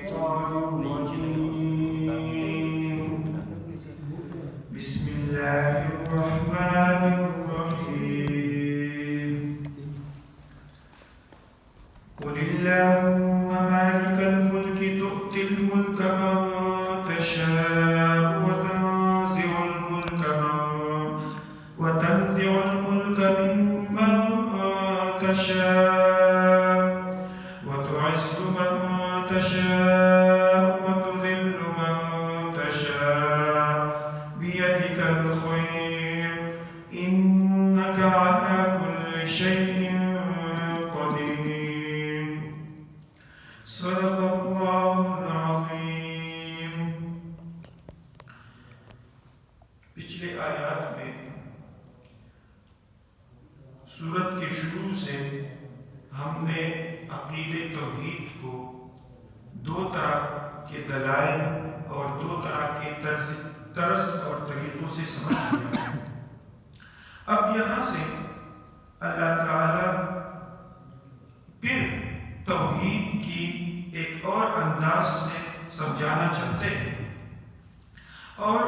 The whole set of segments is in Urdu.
الشيطان الرجيم بسم الله الرحمن الرحيم قل اللهم مالك الملك تؤتي الملك من تشاء وتنزع الملك ممن تشاء وتعز من تشاء وتذل من تشاء بيدك الخير إنك على كل شيء قدير صدق الله العظيم. پچھلے آیات میں سورت کے شروع سے ہم نے عقید توحید کو دو طرح کے دلائل اور دو طرح کے طرز اور طریقوں سے سمجھ لیا. اب یہاں سے اللہ تعالی پھر توحید کی ایک اور انداز سے سمجھانا چاہتے ہیں، اور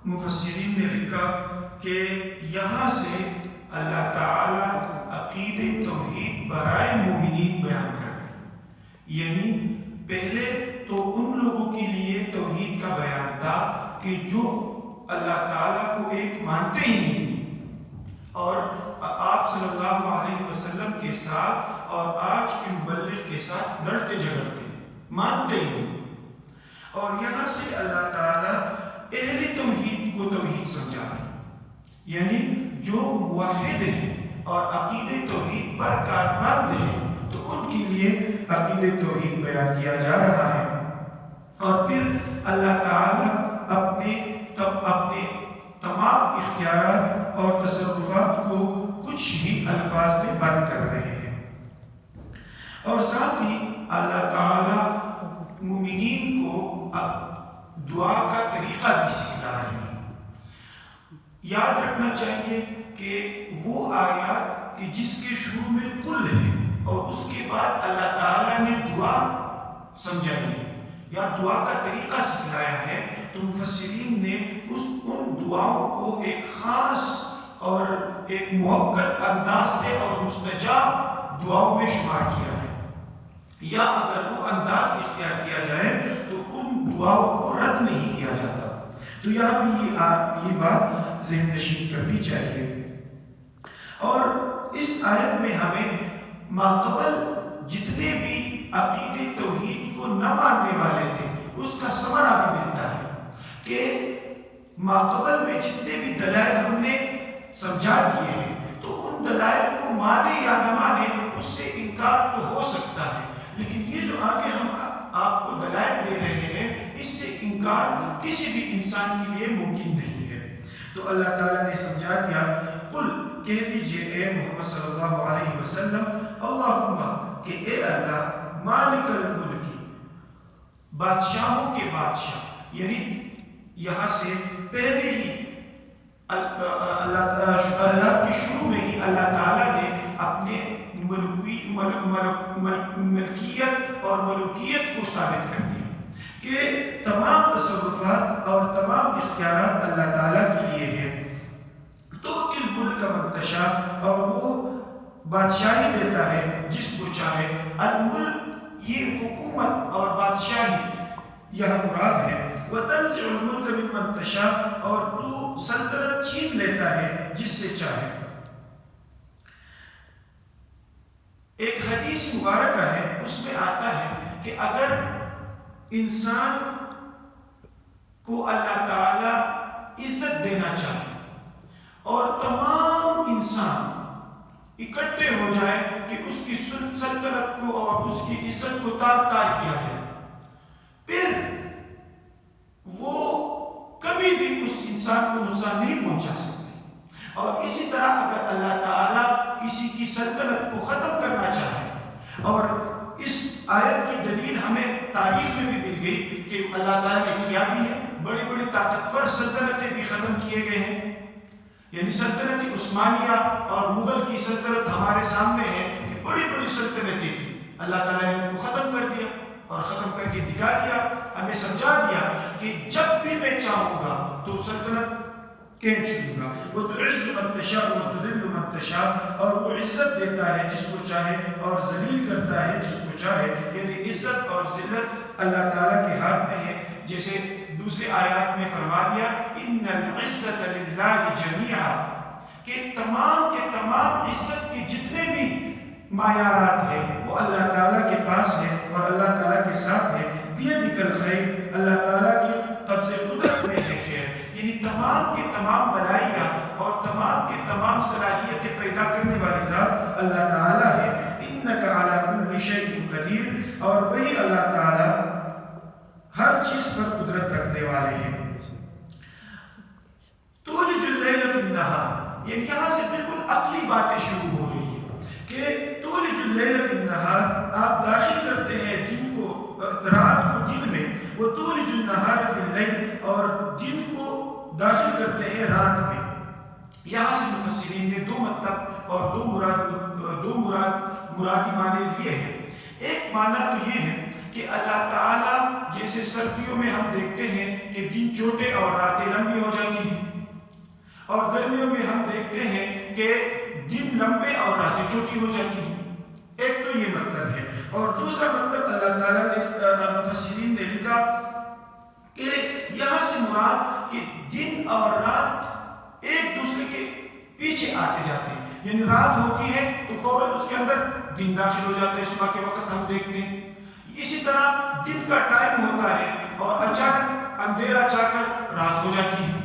مفسرین نے لکھا کہ یہاں سے اللہ تعالی عقید توحید برائے مومنین بیان کر رہے ہیں. یعنی پہلے تو ان لوگوں کے لیے توحید کا بیان تھا کہ جو اللہ تعالیٰ کو ایک مانتے ہی نہیں، اور آپ صلی اللہ علیہ وسلم کے ساتھ اور آج کے مبلغ کے ساتھ لڑتے جھگڑتے مانتے ہی نہیں. اور یہاں سے اللہ تعالیٰ اہل توحید کو توحید سمجھا رہے ہیں، یعنی جو موحد ہیں اور عقید توحید پر کاربند ہیں تو ان کے لیے عقید توحید بیان کیا جا رہا ہے. اور پھر اللہ تعالیٰ اپنے تمام اختیارات اور تصرفات کو کچھ ہی الفاظ میں بند کر رہے ہیں، اور ساتھ ہی اللہ تعالیٰ مومنین کو دعا کا طریقہ بھی سکھلا رہے ہیں. یاد رکھنا چاہیے کہ وہ آیات کہ جس کے شروع میں قل ہے اور اس کے بعد اللہ تعالیٰ نے دعا سمجھائی ہے یا دعا کا طریقہ سکھلایا ہے، تو مفسرین نے ان دعاؤں کو ایک خاص اور ایک موقت انداز سے اور مستجاب دعاؤں میں شمار کیا ہے، یا اگر وہ انداز اختیار کیا جائے تو ان دعاؤں کو رد نہیں کیا جاتا. تو یہاں بھی یہ بات ذہن نشین کرنی چاہیے. اور اس آیت میں ہمیں ماقبل جتنے بھی عقید توحید کو نہ ماننے والے تھے اس کا ثمرہ بھی ملتا ہے کہ ماقبل میں جتنے بھی دلائل ہم نے سمجھا دیے ہیں تو ان دلائل کو مانے یا نہ مانے اس سے انکار تو ہو سکتا ہے، لیکن یہ جو آگے ہم آپ کو دلائل دے رہے ہیں اس سے انکار کسی بھی انسان کے لیے ممکن نہیں ہے. تو اللہ تعالیٰ نے سمجھا دیا، قل کہہ دیجئے اے محمد صلی اللہ علیہ وسلم، اللہم کہ اے اللہ مالک الملک، بادشاہوں کے بادشاہ، یعنی یہاں سے پہلے ہی اللہ کے شروع میں ہی اللہ تعالیٰ نے اپنے ملکیت اور ملوکیت کو ثابت کر دیا کہ تمام تصرفات اور تمام اختیارات اللہ تعالیٰ کے لیے ہیں. تو الملک من تشاء، اور وہ بادشاہی دیتا ہے جس کو چاہے. الملک یہ حکومت اور بادشاہی یہ مراد ہے. وتنزع الملک ممن تشاء، اور تو سلطنت چھین لیتا ہے جس سے چاہے. ایک حدیث مبارکہ ہے، اس میں آتا ہے کہ اگر انسان کو اللہ تعالی عزت دینا چاہے اور تمام انسان اکٹھے ہو جائے کہ اس کی سلطنت کو اور اس کی عزت کو تار تار کیا جائے، پھر وہ کبھی بھی اس انسان کو نقصان نہیں پہنچا سکتے. اور اسی طرح اگر اللہ تعالیٰ کسی کی سلطنت کو ختم کرنا چاہے، اور اس آیت کی دلیل ہمیں تاریخ میں بھی مل گئی کہ اللہ تعالیٰ نے کیا بھی ہے، بڑی بڑی طاقتور سلطنتیں بھی ختم کیے گئے ہیں. یعنی سلطنت عثمانیہ اور مغل کی سلطنت ہمارے سامنے ہے کہ بڑی بڑی سلطنتیں تھیں، اللہ تعالیٰ نے ان کو ختم کر دیا. اور ختم کر کے دکھا دیا، ہمیں سمجھا دیا کہ جب بھی میں چاہوں گا تو سلطنت کھینچ لوں گا. وہ تعز من تشاء و تذل من تشاء، اور وہ عزت دیتا ہے جس کو چاہے اور ذلیل کرتا ہے جس کو چاہے. یعنی عزت اور ذلت اللہ تعالیٰ کے ہاتھ میں ہے. جیسے دوسرے آیات میں فرما دیا ان العزت للہ جمیعا، کہ تمام کے تمام عزت کے جتنے بھی معیارات ہیں وہ اللہ تعالیٰ کے پاس ہے اور اللہ تعالیٰ کے ساتھ ہے. بیدک الخیر، اللہ تعالیٰ کی قبض قدرت میں ہے خیر. یعنی تمام کے تمام بلائیاں اور تمام کے تمام صلاحیتیں پیدا کرنے والی ذات اللہ تعالیٰ ہے. انک علی کل شیء قدیر، اور وہی اللہ تعالیٰ ہر چیز پر قدرت رکھنے والے ہیں. تولج اللیل فی النہار، یعنی یہاں سے بالکل عقلی باتیں شروع ہو رہی ہیں کہ تولج اللیل فی النہار، آپ داخل کرتے ہیں دن کو، رات کو دن میں. وہ تولج النہار فی اللیل، اور دن کو داخل کرتے ہیں رات میں. یہاں سے مفسرین نے دو مطلب اور دو مرادی معنی لیے ہیں. ایک معنی تو یہ ہے کہ اللہ تعالیٰ جیسے سردیوں میں ہم دیکھتے ہیں کہ دن چھوٹے اور راتیں لمبی ہو جاتی ہیں، اور گرمیوں میں ہم دیکھتے ہیں کہ دن لمبے اور راتیں چھوٹی ہو جاتی ہیں. ایک تو یہ مطلب ہے. اور دوسرا مطلب اللہ تعالیٰ نے مفسرین نے لکھا کہ یہاں سے مراد کہ دن اور رات ایک دوسرے کے پیچھے آتے جاتے ہیں. یعنی رات ہوتی ہے تو فوراً اس کے اندر دن داخل ہو جاتے ہیں، صبح کے وقت ہم دیکھتے ہیں. اسی طرح دن کا ٹائم ہوتا ہے اور اچانک اندھیرا چاہ کر رات ہو جاتی ہے.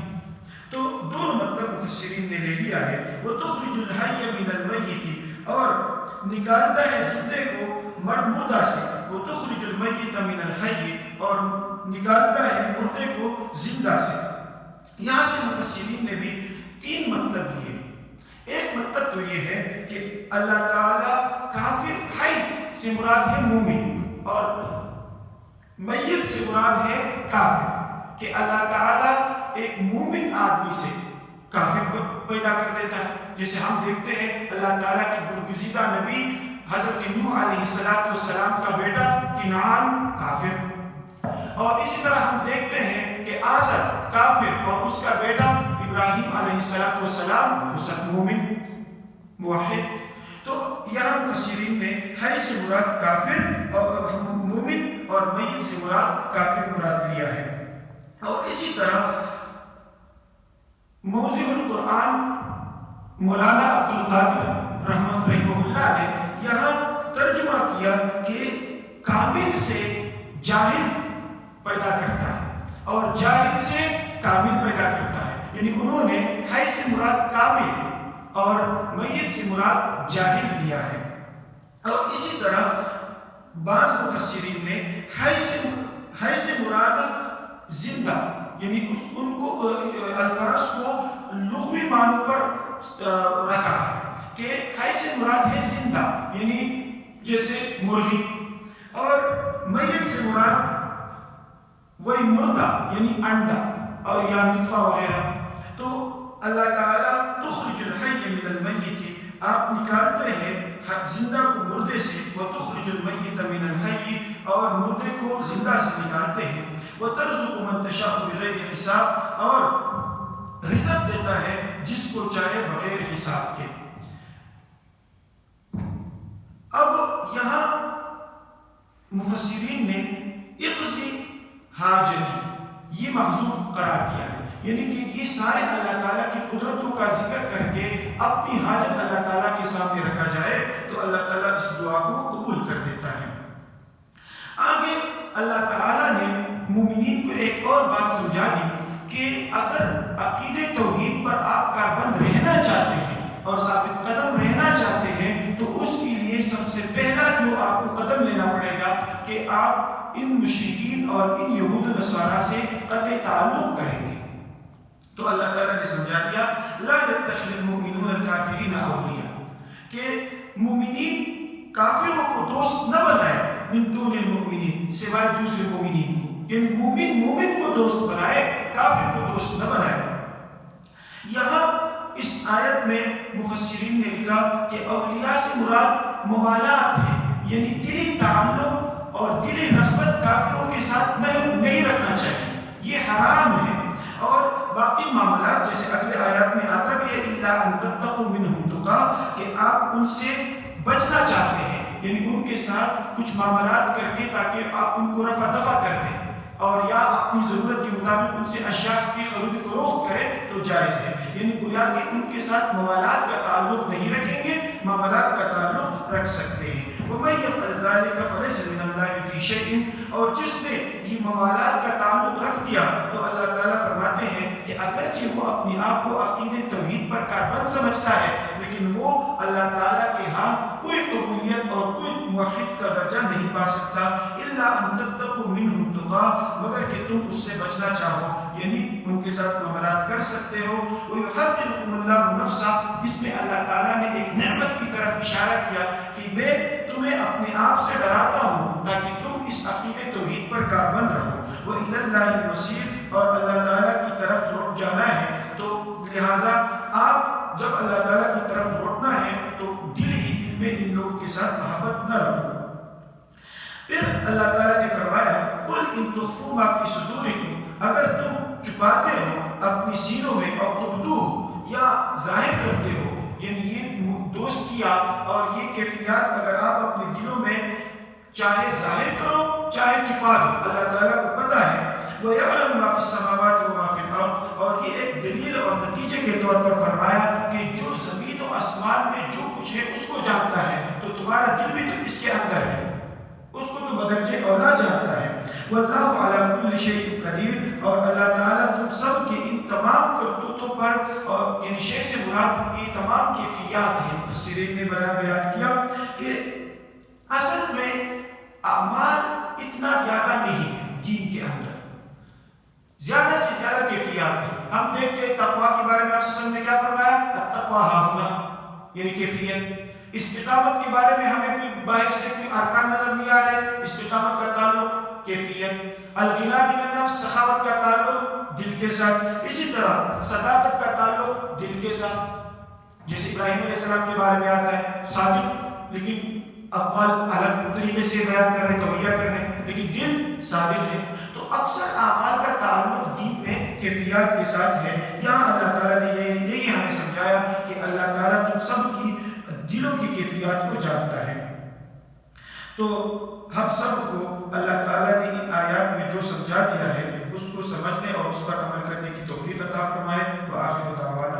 تو دونوں مطلب مفسرین نے لے لیا ہے. وہ تخرج الحی من المیت، اور نکالتا ہے زندے کو مردہ سے. وہ تخرج المیت من الحی، اور نکالتا ہے مردے کو زندہ سے. یہاں سے مفسرین نے بھی تین مطلب لیے. ایک مطلب تو یہ ہے کہ اللہ تعالیٰ کافر، حی سے مراد ہے مومن، اور میت سے مراد ہے کافر. کہ اللہ تعالیٰ ایک مومن آدمی سے کافر پیدا کر دیتا ہے. جیسے ہم دیکھتے ہیں اللہ تعالیٰ کے برگزیدہ نبی حضرت نوح علیہ السلام کا بیٹا کنعان کافر، اور اسی طرح ہم دیکھتے ہیں کہ آزر کافر اور اس کا بیٹا ابراہیم علیہ السلام مومن موحد. تو یہاں مفسرین نے حی سے مراد کافر اور مومن اور میت سے مراد کافر مراد لیا ہے. اور اسی طرح موضوع القرآن مولانا عبد القادر رحمہ اللہ نے یہاں ترجمہ کیا کہ کامل سے جاہل پیدا کرتا ہے اور جاہل سے کامل پیدا کرتا ہے. یعنی انہوں نے حی سے مراد کامل اور میت سے مراد جاہل لیا ہے. اور اسی طرح بعض مفسرین نے حی سے مراد زندہ، یعنی ان کو الفاظ کو لغوی معنوں پر رکھا ہے کہ حی سے مراد ہے زندہ، یعنی جیسے مرغی، اور میت سے مراد وہی مردہ یعنی انڈا اور یا نطفہ وغیرہ. تو اللہ تعالیٰ تخرج الحی من المیت، آپ نکالتے ہیں زندہ کو مردے سے. وتخرج المیت من الحی، اور مردے کو زندہ سے نکالتے ہیں. وترزق من تشاء بغیر حساب، اور رزق دیتا ہے جس کو چاہے بغیر حساب کے. اب یہاں مفسرین نے اقضی حاجتی یہ محذوف قرار دیا ہے. یعنی کہ یہ سارے اللہ تعالیٰ کی قدرتوں کا ذکر کر کے اپنی حاجت اللہ تعالیٰ کے سامنے رکھا جائے تو اللہ تعالیٰ اس دعا کو قبول کر دیتا ہے. آگے اللہ تعالیٰ نے مومنین کو ایک اور بات سمجھا دی کہ اگر عقیدہ توحید پر آپ کاربند رہنا چاہتے ہیں اور ثابت قدم رہنا چاہتے ہیں تو اس کے لیے سب سے پہلا جو آپ کو قدم لینا پڑے گا کہ آپ ان مشرکین اور ان یہود و نصارہ سے قطع تعلق کریں گے. تو اللہ تعالیٰ نے سمجھا دیا لا يتخذ المؤمنون الکافرین اولیاء، کہ مومنین کافروں کو دوست نہ بنائے من دون المؤمنین، سوائے دوسرے مومنین کو. یعنی مومن کو دوست بنائے، کافر کو دوست نہ بنائے. یہاں اس آیت میں مفسرین نے لکھا کہ اولیاء سے مراد موالات ہے، یعنی دلی تعلق اور دلی رغبت کافروں کے ساتھ نہیں رکھنا چاہیے، یہ حرام ہے۔ اور باقی معاملات جیسے اگلے آیات میں آتا بھی ہے اِلَّا أَن تَتَّقُوا مِنْهُمْ تُقَاةً، کہ آپ ان سے بچنا چاہتے ہیں، یعنی ان کے ساتھ کچھ معاملات کر کے تاکہ آپ ان کو رفع دفع کر دیں، اور یا اپنی ضرورت کے مطابق ان سے اشیاء کی خرید فروخت کرے تو جائز ہے، یعنی گویا کہ ان کے ساتھ موالات کا تعلق نہیں رکھیں گے، معاملات کا تعلق رکھ سکتے ہیں۔ وَمَن يَفْعَلْ ذَلِكَ فَلَيْسَ مِنَ اللَّهِ فِي شَيْءٍ، اور جس نے یہ موالات کا تعلق رکھ دیا تو اللہ تعالیٰ فرماتے ہیں کہ اگرچہ وہ اپنے آپ کو عقید توحید پر کاربند سمجھتا ہے، لیکن وہ اللہ تعالیٰ کے ہاں کوئی قبولیت اور کوئی موحد کا درجہ نہیں پا سکتا، الا ان تتقوا منهم تقاة، مگر کہ تم اس سے بچنا چاہو، یعنی ان کے ساتھ معاملات کر سکتے ہو۔ وَيُحَذِّرُكُمُ اللَّهُ نَفْسَهُ، اس میں اللہ تعالیٰ نے ایک نعمت کی طرف اشارہ کیا کہ میں تمہیں اپنے آپ سے ڈراتا ہوں تاکہ تم اس عقید توحید پر کاربند رہو۔ وَإِلَى اللَّهِ الْمَصِيرُ، اور اللہ تعالیٰ کی طرف لوٹ جانا ہے، تو لہٰذا آپ جب اللہ تعالیٰ کی طرف لوٹنا ہے تو دل ہی دل میں ان لوگوں کے ساتھ محبت نہ رکھو۔ پھر اللہ تعالیٰ نے فرمایا قُلْ إِن تُخْفُوا مَا فِي صُدُورِكُمْ، اگر تم چھپاتے ہو اپنی سینوں میں، اور تبدوہ یا ظاہر کرتے ہو، یعنی یہ دوستیاں اور یہ کیفیات اگر آپ اپنے دلوں میں چاہے ظاہر کرو چاہے چھپا دو، اللہ تعالیٰ کو پتہ ہے۔ وَيَعْلَمُ مَا فِي السَّمَاوَاتِ وَمَا فِي الْأَرْضِ، اور یہ ایک دلیل اور نتیجے کے طور پر فرمایا کہ جو زمین و آسمان میں جو کچھ ہے اس کو جانتا ہے، تو تمہارا دل بھی تو اس کے اندر ہے، اس کو تو بدرجہ اولا جانتا ہے۔ وَاللَّهُ عَلَى كُلِّ شَيْءٍ قَدِيرٌ، اور اللہ تعالیٰ تم سب کے ان تمام کرتوتوں پر، اور ان شے سے مراد یہ تمام کیفیات ہیں۔ مفسرین نے بیان کیا کہ اصل میں اعمال اتنا زیادہ نہیں ہے دین کے اندر، زیادہ سے زیادہ کیفیات ہیں۔ ہم دیکھتے ہیں تقویٰ کے بارے میں آپ صلی اللہ علیہ وسلم نے کیا فرمایا، التقویٰ ہاہنا، یعنی کیفیت۔ استقامت کے بارے میں ہمیں کوئی باہر سے کوئی ارکان نظر نہیں آ رہے، استقامت کا تعلق کیفیت۔ الغنا من النفس، سخاوت کا تعلق دل کے ساتھ۔ اسی طرح صداقت کا تعلق دل کے ساتھ، جیسے ابراہیم علیہ السلام کے بارے میں آتا ہے، صادق لیکن اقوال الگ طریقے سے بیان کر رہے ہیں، توعیہ کر رہے ہیں، لیکن دل صادق ہے۔ تو اکثر اعمال کا تعلق دین میں کیفیات کے ساتھ ہے۔ یہاں اللہ تعالیٰ نے یہی ہمیں سمجھایا کہ اللہ تعالیٰ تم سب کی دلوں کی کیفیات کو جانتا ہے۔ تو ہم سب کو اللہ تعالیٰ نے ان آیات میں جو سمجھا دیا ہے اس کو سمجھنے اور اس پر عمل کرنے کی توفیق عطا فرمائے۔ وآخر دعوانا